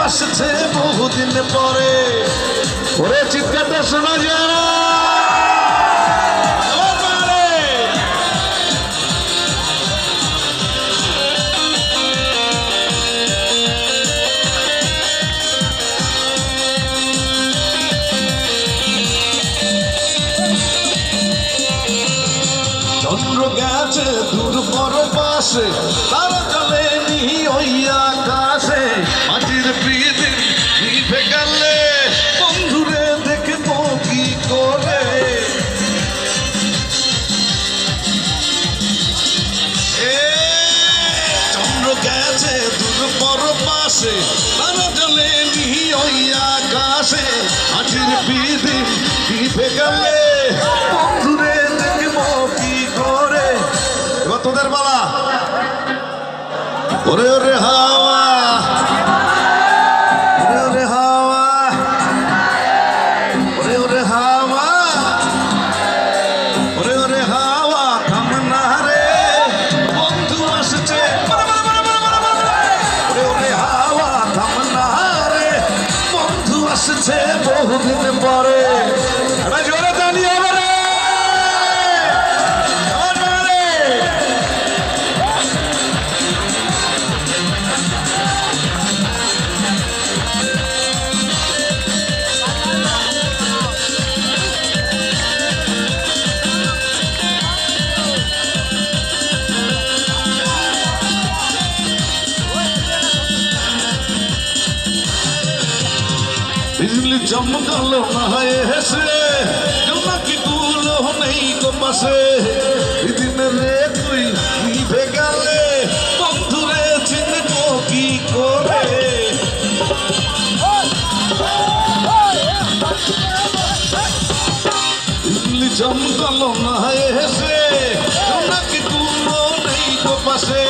আসছে বহুদিন পরে ওরে চিৎকারটা শোনা যায় না চন্দ্র গেছে দূর পর পাশে তারা চলে নি ওই আকাশে মাটির প্রীতি নিভে গেলে বন্ধুরে দেখবো কি করে চন্দ্র গেছে দূর পর পাশে তারা চলে নি ওই আকাশে মাটির প্রীতি নিভে গেলে বন্ধুরে দেখবো কি করে এবার তোদের বলা ওরে ওরে হাওয়া ওরে ওরে হাওয়া ওরে ওরে হাওয়া ওরে ওরে হাওয়া থামনা রে বন্ধু আসছে ওরে ওরে হাওয়া থামনা রে বন্ধু আসছে বহুদিন পরে জোরে দাঁড়িয়ে হবে রে बिजली चमकल नहाए हेसे जमुना की कूलो नहीं को पासे दिन रे तुई निभे गले बंधु रे चिन्हबो की करे बिजली चमकल नहाए हेसे जमुना की कूलो नहीं को पासे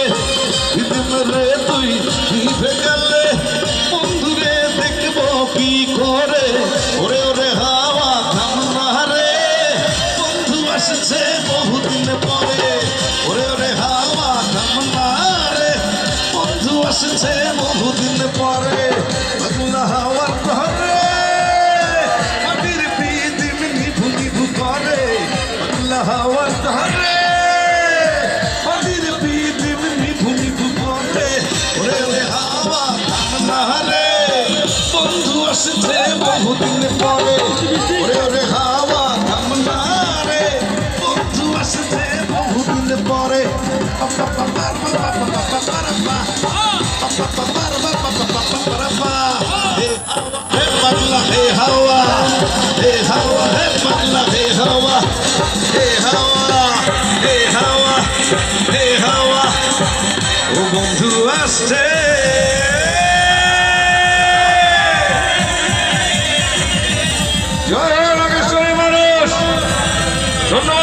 दिन रे तुई निभे गले बंधु रे देखबो की করে ওরে ওরে হাওয়া থামনা রে বন্ধু আসছে বহুদিন পরে ওরে ওরে হাওয়া থামনা রে বন্ধু আসছে বহুদিন পরে পাগলা হাওয়ার ঘরে মাটির প্রীতি নিভু নিভু করে পাগলা হাওয়ার ঘরে মাটির প্রীতি নিভু নিভু করে ওরে ওরে হাওয়া থামনা রে বন্ধু আসছে বহুদিন পরে ওরে ওরে হাওয়া থামনা রে বন্ধু আসছে বহুদিন পরে হে পাগলা হে হাওয়া হে হাওয়া হে পাগলা হে হাওয়া হে হাওয়া হে হাওয়া হে হাওয়া ও বন্ধু আসছে জয় নাগেশ্বরী মানুষ ধন্যবাদ।